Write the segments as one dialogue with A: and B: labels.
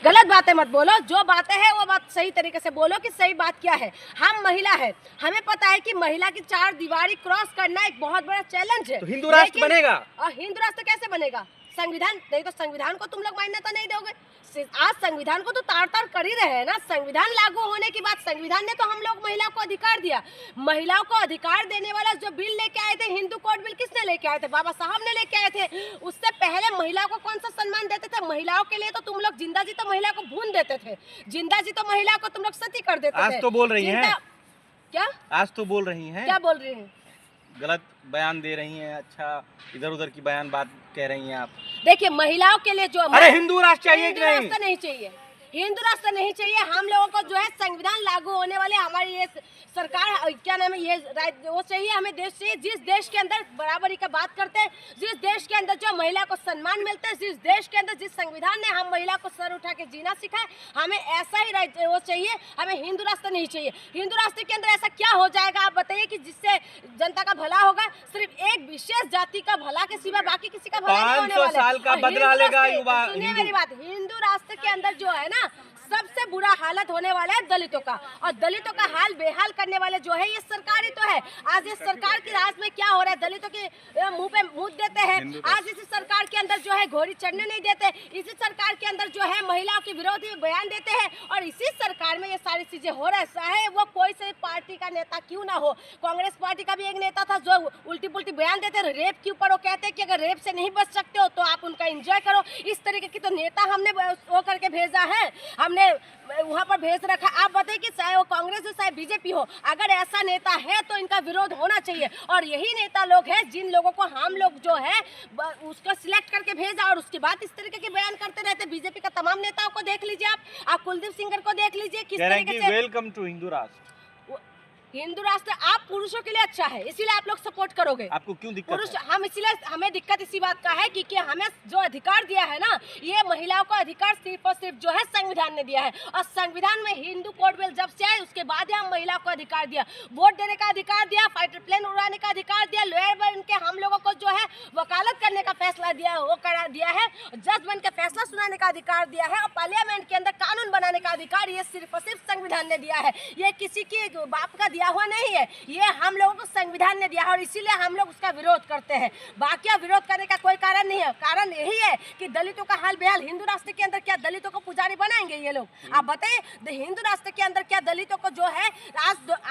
A: गलत बातें मत बोलो, जो बातें हैं वो बात सही तरीके से बोलो कि सही बात क्या है। हम महिला है, हमें पता है कि महिला की चार दीवारी क्रॉस करना एक बहुत बड़ा चैलेंज है।
B: तो हिंदू राष्ट्र बनेगा?
A: और हिंदू राष्ट्र कैसे बनेगा? संविधान नहीं तो संविधान को तुम लोग मान्यता नहीं दोगे। आज संविधान को तो तार तार कर ही रहे हैं ना। संविधान लागू होने के बाद संविधान ने तो हम लोग महिलाओं को अधिकार दिया। महिलाओं को अधिकार देने वाला जो बिल लेके आए थे, हिंदू कोड बिल, किसने लेके आए थे? बाबा साहब ने लेके आए थे। उससे पहले महिलाओं को कौन सा सम्मान देते थे? महिलाओं के लिए तो तुम लोग जिंदा जी तो महिला को भून देते थे, जिंदा जी तो महिला को तुम लोग सती कर देते थे।
B: आज तो बोल रही हैं
A: क्या?
B: आज तो बोल रही हैं,
A: क्या बोल रही हैं?
B: गलत बयान दे रही हैं। अच्छा, इधर उधर की बयान बात कह रही हैं आप।
A: देखिए, महिलाओं के लिए जो
B: अरे हिंदू राष्ट्र चाहिए कि नहीं?
A: हिंदू राष्ट्र नहीं चाहिए, हिंदू राष्ट्र नहीं चाहिए। हम लोगों को जो है संविधान लागू होने वाले हमारी ये सरकार क्या नाम है, ये वो चाहिए, हमें देश चाहिए जिस देश के अंदर बराबरी का बात करते हैं, जिस देश के अंदर जो महिला को सम्मान मिलता है, जिस देश के अंदर जिस संविधान ने हम महिला को सर उठा के जीना सिखाए, हमें ऐसा ही राज्य वो चाहिए। हमें हिंदू राष्ट्र नहीं चाहिए। हिंदू राष्ट्र के अंदर ऐसा क्या हो जाएगा आप बताइए कि जिससे जनता का भला होगा? सिर्फ एक विशेष जाति का भला के सिवा बाकी किसी का भला नहीं होने वाला।
B: 500 साल का बदला लेगा युवा।
A: सुनिए मेरी बात, हिंदू राष्ट्र के अंदर जो है ना, सबसे बुरा हालत होने वाला है दलितों का, और दलितों का हाल बेहाल करने वाले जो है ये सरकार ही तो है। आज इस सरकार के राज में क्या हो रहा है? दलितों के मुंह पे मुंह देते हैं। आज इसी सरकार के अंदर जो है घोड़ी चढ़ने नहीं देते, इसी सरकार के अंदर जो है महिलाओं के विरोधी बयान देते हैं, और इसी सरकार में ये सारी चीजें हो रहा है। चाहे वो कोई से पार्टी का नेता क्यों ना हो, कांग्रेस पार्टी का भी एक नेता था जो उल्टी पुल्टी बयान देते रेप के ऊपर। वो कहते हैं कि अगर रेप से नहीं बच सकते हो तो आप उनका एंजॉय करो। इस तरीके की तो नेता हमने वो करके भेजा है, हमने वहाँ पर भेज रखा। आप बताइए कि चाहे वो कांग्रेस हो चाहे बीजेपी हो, अगर ऐसा नेता है तो इनका विरोध होना चाहिए। और यही नेता लोग हैं जिन लोगों को हम लोग जो है उसको सिलेक्ट करके भेजा, और उसके बाद इस तरीके के बयान करते रहते। बीजेपी का तमाम नेताओं को देख लीजिए, आप कुलदीप सिंगर को देख लीजिए, किस तरीके से
B: वेलकम टू हिंदू राष्ट्र।
A: हिंदू राष्ट्र आप पुरुषों के लिए अच्छा है, इसीलिए आप लोग सपोर्ट करोगे।
B: आपको क्यों दिक्कत
A: पुरुष
B: है?
A: हम इसीलिए हमें दिक्कत इसी बात का है कि हमें जो अधिकार दिया है ना, ये महिलाओं को अधिकार सिर्फ और सिर्फ जो है संविधान ने दिया है। और संविधान में हिंदू कोड बिल जब से आए उसके बाद ही हम महिलाओं को अधिकार दिया, वोट देने का अधिकार दिया, फाइटर प्लेन उड़ाने का अधिकार दिया, लॉयर बन के हम लोगों को जो है वकालत करने का फैसला दिया, वो करा दिया है, जज बन के फैसला सुनाने का अधिकार दिया है, और पार्लियामेंट के अंदर कानून बनाने का अधिकार ये सिर्फ और सिर्फ संविधान ने दिया है। ये किसी की बाप का दिया हुआ नहीं है, ये हम लोगों को संविधान ने दिया है, और इसीलिए हम लोग उसका विरोध करते हैं। बाकी विरोध करने का कोई कारण नहीं है। कारण यही है कि दलितों का हाल बेहाल। हिंदू राष्ट्र के अंदर क्या दलितों को पुजारी बनाएंगे ये लोग? आप बताइए, हिंदू राष्ट्र के अंदर क्या दलितों को जो है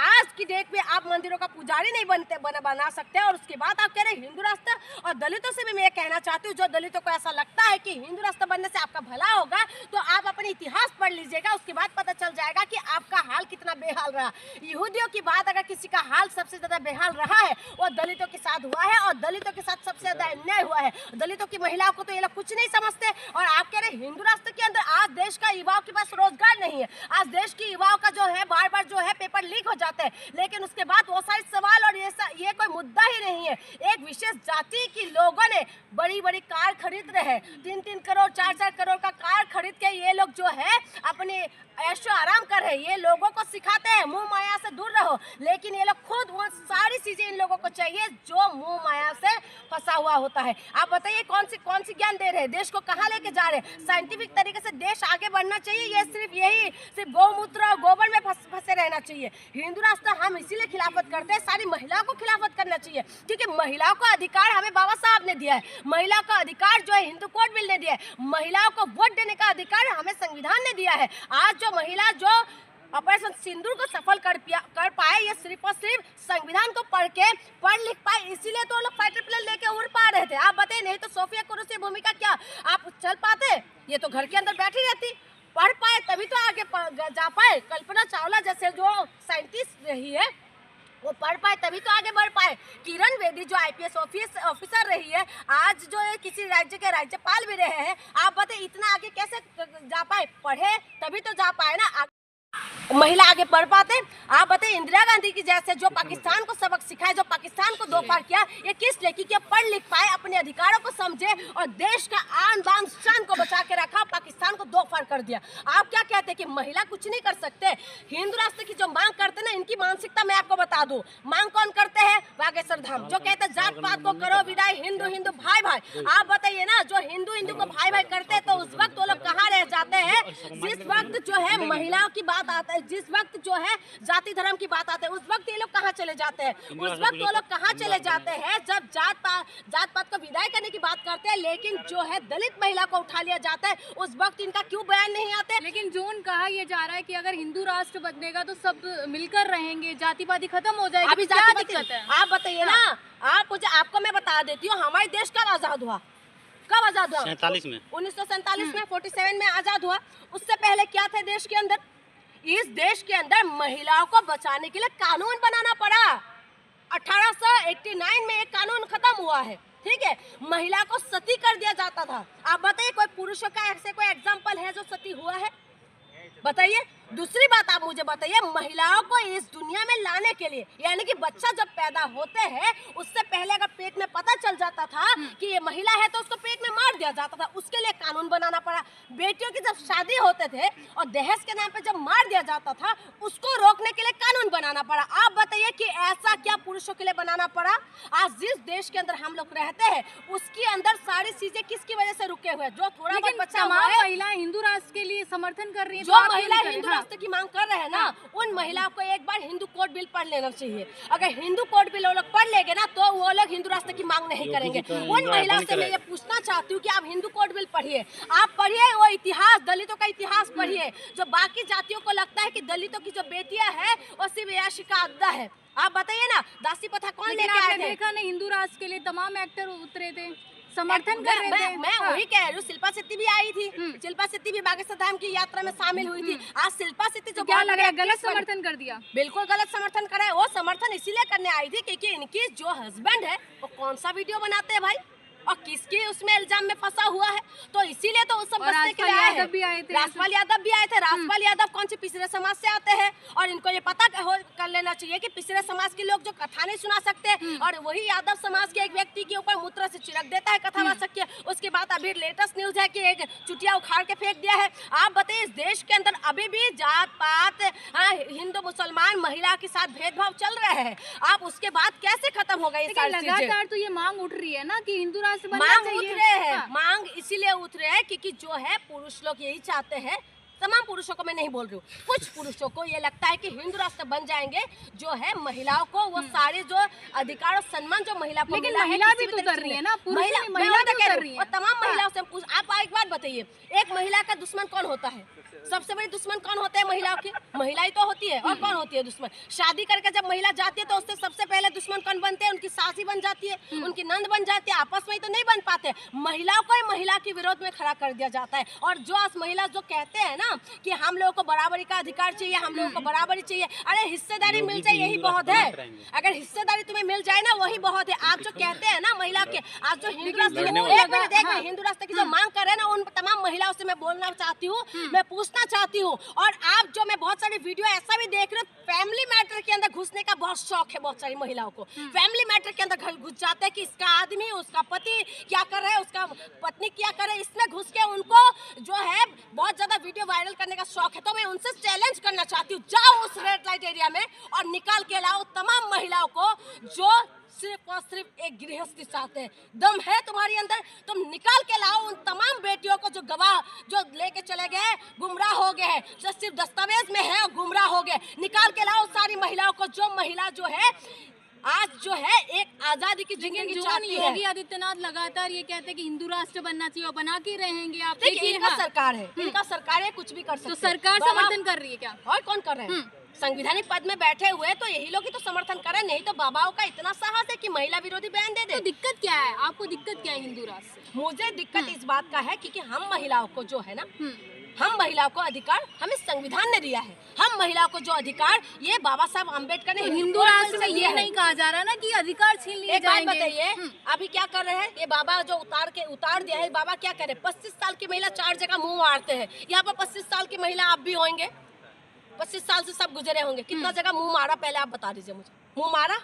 A: आज की डेट में आप मंदिरों का पुजारी नहीं बना सकते? और उसके बाद आप कह रहे हैं हिंदू राष्ट्र। और दलितों से भी मैं कहना चाहती हूँ, जो दलितों को ऐसा लगता है कि हिंदू राष्ट्र बनने से आपका भला होगा, तो आप अपने इतिहास पढ़ लीजिएगा, उसके बाद पता चल जाएगा कि आपका हाल कितना बेहाल रहा। यहूदियों की बात अगर किसी का हाल सबसे ज्यादा बेहाल रहा है वो दलितों के साथ हुआ है, और दलितों के साथ सबसे ज्यादा अन्याय हुआ है। दलितों की महिलाओं को तो ये लोग कुछ नहीं समझते। और आप कह रहे हैं हिंदू राष्ट्र के अंदर आज देश का युवाओं के पास रोजगार नहीं है। आज देश की युवाओं का जो है बार बार जो है पेपर लीक हो जाते हैं, लेकिन उसके बाद वो सारे सवाल और ये कोई मुद्दा ही नहीं है। एक विशेष जाति की लोगों ने बड़ी बड़ी कार खरीद रहे हैं, 3-3 करोड़ 4-4 करोड़ का कार खरीद के ये लोग जो है अपने ऐशो आराम कर रहे हैं। ये लोगों को सिखाते हैं मुंह माया से दूर रहो, लेकिन ये लोग खुद वो सारी चीजें इन लोगों को चाहिए जो मुंह माया से फंसा हुआ होता है। आप बताइए कौन सी ज्ञान दे रहे हैं? देश को कहाँ लेके जा रहे हैं? साइंटिफिक तरीके से देश आगे बढ़ना चाहिए, ये सिर्फ गौमूत्र और गोबर में फंसे रहना चाहिए? हिंदू राष्ट्र हम इसीलिए खिलाफत करते हैं, सारी महिलाओं को खिलाफत करना चाहिए, क्योंकि महिलाओं को अधिकार हमें बाबा साहब ने दिया है। महिलाओं का अधिकार जो है हिंदू कोड बिल ने दिया है। महिलाओं को वोट देने का अधिकार हमें संविधान ने दिया है। आज जो महिला जो ऑपरेशन सिंदूर को सफल कर पाए, ये सिर्फ और सिर्फ संविधान को पढ़ लिख पाए, इसीलिए तो लोग फाइटर प्लेन लेके उड़ पा रहे थे। आप बताइए, नहीं तो सोफिया कुरैशी भूमिका क्या आप चल पाते? ये तो घर के अंदर बैठी रहती। पढ़ पाए तभी तो आगे जा पाए। कल्पना चावला जैसे जो साइंटिस्ट रही है वो पढ़ पाए तभी तो आगे बढ़ पाए। किरण बेदी जो IPS ऑफिसर रही है, आज जो है किसी राज्य के राज्यपाल भी रहे हैं। आप बताइए इतना आगे कैसे जा पाए? पढ़े तभी तो जा पाए ना। महिला आगे बढ़ पाते। आप बताइए, इंदिरा गांधी की जैसे जो पाकिस्तान को सबक सिखाए, जो पाकिस्तान को दो पार किया, ये किस लिए? क्योंकि पढ़ लिख पाए, अपने अधिकारों को समझे और देश का आन बान शान को बचा के रखा, पाकिस्तान को दो पार कर दिया। आप क्या कहते हैं कि महिला कुछ नहीं कर सकते? हिंदू राष्ट्र की जो मांग करते ना, इनकी मानसिकता मैं आपको बता दूं। मांग कौन करते हैं? बागेश्वर धाम, जो कहते हैं जात पात को करो विदाई, हिंदू हिंदू भाई भाई। आप बताइए ना, जो हिंदू हिंदू को भाई भाई करते हैं, तो उस वक्त वो लोग कहाँ रह जाते हैं? जिस वक्त जो है महिलाओं की बात आता है, जिस वक्त जो है जाति धर्म की बात आती है, उस वक्त ये लोग कहाँ चले जाते हैं? उस वक्त वो लोग कहाँ चले जाते हैं? जब जात पात को विदाई करने की बात करते हैं, लेकिन जो है दलित महिला को उठा लिया जाता है, उस वक्त इनका क्यों बयान नहीं आते?
C: लेकिन जोन कहा यह जा रहा है कि अगर हिंदू राष्ट्र बनेगा तो सब मिलकर रहेंगे, जातिवादी खत्म हो जाएगी।
A: अभी
C: क्या
A: जाति
C: दिक्कत है?
A: आप बताइए ना, आप मुझे, आपको मैं बता देती हूँ, हमारे देश कब आजाद हुआ? कब आजाद हुआ?
D: 47 में।
A: 1947 में, 47 में आजाद हुआ। उससे पहले क्या थे देश के अंदर? इस देश के अंदर महिलाओं को बचाने के लिए कानून बनाना पड़ा। 1889 में एक कानून खत्म हुआ है, ठीक है? महिला को सती कर दिया जाता था। आप बताइए, कोई पुरुषों का ऐसे कोई एग्जाम्पल है जो सती हुआ है? बताइए। दूसरी बात आप मुझे बताइए, महिलाओं को इस दुनिया में लाने के लिए, यानी कि बच्चा जब पैदा होते हैं उससे पहले अगर पेट में पता चल जाता था कि ये महिला है, तो उसको पेट में मार दिया जाता था। उसके लिए कानून बनाना पड़ा। बेटियों की जब शादी होते थे और दहेज के नाम पे जब मार दिया जाता था, उसको रोकने के लिए कानून बनाना पड़ा। आप बताइए कि ऐसा क्या पुरुषों के लिए बनाना पड़ा? आज जिस देश के अंदर हम लोग रहते हैं, उसके अंदर सारी चीजें किसकी वजह से रुके हुए? जो थोड़ा बहुत बच्चा हुआ है,
C: महिलाएं हिंदू राष्ट्र के लिए समर्थन कर रही है,
A: जो महिला हिंदू राष्ट्र की मांग कर रहे हैं ना, उन महिलाओं को एक बार हिंदू कोड बिल पढ़ लेना चाहिए। अगर हिंदू कोड बिल वो लोग पढ़ लेंगे ना, तो वो लोग हिंदू राष्ट्र की मांग नहीं करेंगे। उन महिलाओं से मैं ये पूछना चाहती हूँ कि आप हिंदू कोड बिल पढ़िए, आप पढ़िए वो इतिहास, दलितों का इतिहास पढ़िए। जो बाकी जातियों को लगता है कि दलितों की जो बेटियां है वो सिर्फ याशी का अड्डा है। आप बताइए ना, दासी प्रथा कौन लेके आए थे?
C: देखा नहीं, हिंदू राष्ट्र के लिए तमाम एक्टर उतरे थे, समर्थन कर रहे थे।
A: मैं वही कह रही हूँ, शिल्पा शेट्टी भी आई थी। शिल्पा शेट्टी भी बागेश्वर धाम की यात्रा में शामिल हुई थी। आज शिल्पा शेट्टी जो
C: क्या लग रहा है, गलत समर्थन कर दिया?
A: बिल्कुल गलत समर्थन करा है। वो समर्थन इसीलिए करने आई थी क्योंकि इनकी जो हस्बैंड है वो कौन सा वीडियो बनाते हैं भाई, और किसके उसमें इल्जाम में फंसा हुआ है, तो इसीलिए तो उस सब बचने के लिए आए हैं। राजपाल यादव भी आए थे। राजपाल यादव कौन से पिछड़े समाज से आते हैं, और इनको ये पता कर लेना चाहिए कि पिछड़े समाज के लोग जो कथा नहीं सुना सकते, और वही यादव समाज के एक व्यक्ति के ऊपर मूत्र से छिड़क देता है कथावाचक के। उसके बाद अभी लेटेस्ट न्यूज है कि एक चुटिया उखाड़ के फेंक दिया है। आप बताइए, इस देश के अंदर अभी भी जात पात, हिंदू मुसलमान, महिला के साथ भेदभाव चल रहे हैं। आप उसके बाद कैसे खत्म होगा ये सारी चीजें?
C: लगातार तो ये मांग उठ रही है ना कि हिंदू
A: मांग उठ रहे हैं। मांग इसीलिए उठ रहे हैं क्योंकि जो है पुरुष लोग यही चाहते हैं, तमाम पुरुषों को मैं नहीं बोल रही हूँ, कुछ पुरुषों को ये लगता है कि हिंदू राष्ट्र बन जाएंगे, जो है महिलाओं को वो सारे जो अधिकार और सम्मान जो महिला को मिला है,
C: महिला भी तो कर रही है ना, महिला भी कर रही है।
A: और तमाम महिलाओं से आप एक बात बताइए, एक महिला का दुश्मन कौन होता है? सबसे बड़ी दुश्मन कौन होते हैं महिलाओं की? महिला ही तो होती है। और कौन होती है दुश्मन? शादी करके जब महिला जाती है तो उससे सबसे पहले दुश्मन कौन बनते हैं? उनकी सासी बन जाती है, उनकी नंद बन जाती है। आपस में ही तो नहीं बन पाते। महिलाओं को ही महिला के विरोध में खड़ा कर दिया जाता है। और जो आज महिला जो कहते हैं ना कि हम लोगों को बराबरी का अधिकार चाहिए, हम लोगों को बराबरी चाहिए, अरे हिस्सेदारी मिल जाए यही बहुत है। अगर हिस्सेदारी तुम्हें मिल जाए ना वही बहुत है। आप जो कहते हैं ना महिला के, आज जो हिंदू राष्ट्र हिंदू राष्ट्र की जो मांग कर रहे हैं ना, उन तमाम महिलाओं से मैं बोलना चाहती हूँ, मैं पूछना चाहती हूँ। और आप जो, मैं बहुत सारी वीडियो ऐसा भी देख रही हूँ, फैमिली मैटर के अंदर घुसने का बहुत शौक है बहुत सारी महिलाओं को। फैमिली मैटर के अंदर घुस जाते हैं कि इसका आदमी, उसका पति क्या कर रहा है, उसका पत्नी क्या कर रहा है, इसमें घुस के उनको जो है बहुत ज्यादा वीडियो वायरल करने का शौक है। तो मैं उनसे चैलेंज करना चाहती हूँ, जाओ उस रेड लाइट एरिया में और निकाल के लाओ तमाम महिलाओं को जो सिर्फ और सिर्फ एक गृहस्थी चाहते हैं। दम है तुम्हारी अंदर, तुम निकाल के लाओ उन तमाम बेटियों को जो गवाह जो लेके चले गए, गुमराह हो गए हैं, जो सिर्फ दस्तावेज में है और गुमराह हो गए। निकाल के लाओ सारी महिलाओं को, जो महिला जो है आज जो है एक आजादी की जिंदगी चाहती है।
C: योगी आदित्यनाथ लगातार ये कहते हैं कि हिंदू राष्ट्र बनना चाहिए और बना के रहेंगे। आप
A: देखिए, इनका सरकार है, इनका सरकार है, कुछ भी कर सकते
C: तो सरकार समर्थन कर रही है क्या?
A: और कौन कर रहे हैं? संवैधानिक पद में बैठे हुए तो यही लोग ही तो समर्थन करें, नहीं तो बाबाओं का इतना साहस है कि महिला विरोधी बयान दे दे।
C: तो दिक्कत क्या है आपको? दिक्कत क्या है हिंदू राष्ट्र से?
A: मुझे दिक्कत इस बात का है क्योंकि हम महिलाओं को जो है ना, हम महिलाओं को अधिकार हमें संविधान ने दिया है। हम महिलाओं को जो अधिकार ये बाबा साहब अम्बेडकर ने
C: हिंदू राष्ट्र में ये नहीं कहा जा रहा ना कि अधिकार छीन लिए जाएंगे।
A: बताइए, अभी क्या कर रहे हैं ये बाबा जो उतार दिया है, बाबा क्या करे? 25 साल की महिला 4 जगह मुंह मारते हैं। यहाँ पर 25 साल की महिला आप भी होंगे, 25 साल से सब गुजरे होंगे, कितना जगह मुंह मारा पहले आप बता दीजिए मुझे। मुंह मारा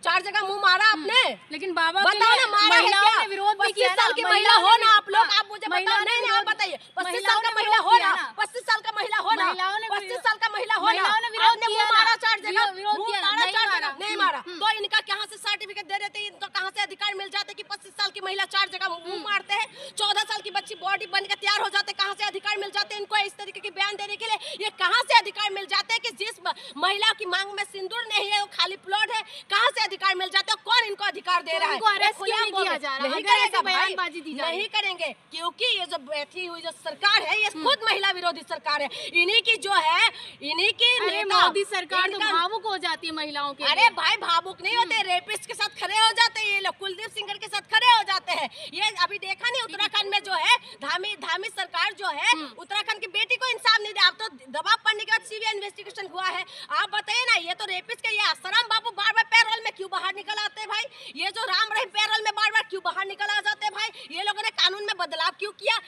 A: 4 जगह मुंह मारा आपने।
C: लेकिन बाबा
A: बताओ ना, मारा है
C: महिलाओं
A: क्या?
C: ने विरोध भी
A: 25
C: किया
A: साल
C: ना,
A: की महिला हो ना आप लोग, आप मुझे बताओ।
C: महिलाओं ने
A: नहीं आप बताइए, 25 साल
C: महिलाओं
A: का
C: ने
A: महिला
C: विरोध
A: हो
C: किया
A: ना,
C: ना।
A: 25 साल का महिला हो ना,
C: महिलाओं ने
A: 25 साल का महिला हो ना,
C: महिलाओं ने विरोध
A: आपने
C: किया
A: मुंह
C: ना।
A: मारा 4 जगह,
C: विरोध
A: मुंह
C: किया ना,
A: मारा
C: नहीं
A: 4
C: मारा।
A: जगह, नहीं मारा। तो इनका कहाँ से सर्टिफिकेट दे देते, इनको कहाँ से अधिकार मिल जाते कि 25 साल की महिला 4 जगह मुंह मारते हैं, 14 साल की बच्ची बॉडी बन के तैयार हो जाते, कहाँ से अधिकार मिल जाते हैं इनको इस तरीके की बयान देने के लिए? ये कहाँ से अधिकार मिल जाते हैं कि जिस महिला की मांग में सिंदूर नहीं है वो खाली प्लॉट है, कहाँ से अधिकार मिल जाते हैं? कौन इनको अधिकार दे रहा है?
C: इनको अरेस्ट क्यों नहीं किया जा रहा?
A: नहीं
C: अगर ऐसे
A: करेगा भाई,
C: बयानबाजी दी जा रही है।
A: नहीं करेंगे, क्योंकि ये जो बैठी हुई जो सरकार है ये खुद महिला विरोधी सरकार है। इन्हीं की जो है, इन्हीं की
C: अरे
A: नेता,
C: मोदी सरकार तो
A: इनका-
C: भावुक हो जाती है महिलाओं के
A: अरे
C: लिए।
A: भाई भावुक नहीं होते, रेपिस्ट के साथ खड़े हो जाते हैं ये लोग, कुलदीप सिंगर के साथ खड़े हो जाते हैं। ये अभी देखा नहीं उत्तराखंड में जो है धामी सरकार जो है, उत्तराखंड की बेटी को इंसाफ नहीं दिया। अब तो दबाव पड़ने के बाद सीबीआई इन्वेस्टिगेशन हुआ है। आप बताइए ना, ये तो रेपिस्ट के, ये आसाराम बाबू बार बार पैरोल में क्यों बाहर निकल आते हैं भाई? ये जो राम रहीम पैरोल में बार बार क्यों बाहर निकल आ जाते हैं भाई? ये लोगों ने कानून में बदलाव क्यों किया?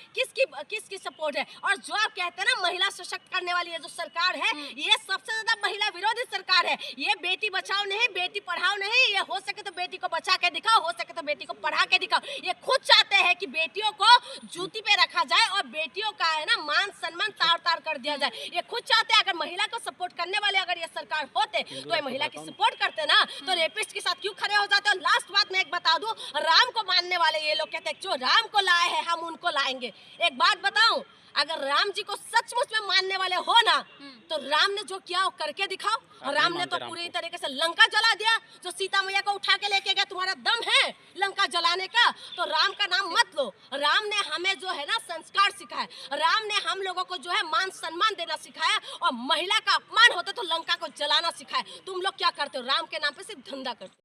A: किसकी सपोर्ट है? और जो आप कहते हैं ना महिला सशक्त करने वाली ये जो सरकार है, ये सबसे ज्यादा महिला विरोधी सरकार है। ये बेटी बचाओ नहीं, बेटी पढ़ाओ नहीं, ये हो सके तो बेटी को बचा के दिखाओ, हो सके तो बेटी को पढ़ा के दिखाओ। ये खुद चाहते हैं कि बेटियों को जूती पे रखा जाए और बेटियों का है ना मान सम्मान तार कर दिया जाए। ये खुद चाहते हैं, अगर महिला को सपोर्ट करने वाले अगर ये सरकार होते तो ये महिला की सपोर्ट करते ना, तो रेपिस्ट के साथ क्यों खड़े हो जाते? और लास्ट बात मैं एक बता दूं, राम को मानने वाले ये लोग कहते हैं जो राम को लाए हैं हम उनको लाएंगे। एक बात बताऊं, अगर राम जी को सचमुच में मानने वाले हो ना, तो राम ने जो किया वो करके दिखाओ। और राम ने तो पूरी तरीके से लंका जला दिया। जो सीता मैया को उठा के लेके गया, तुम्हारा दम है लंका जलाने का? तो राम का नाम मत लो। राम ने हमें जो है ना संस्कार सिखाया, राम ने हम लोगों को जो है मान सम्मान देना सिखाया, और महिला का अपमान होता तो लंका को जलाना सिखाया। तुम लोग क्या करते हो? राम के नाम पे सिर्फ धंधा करते हो।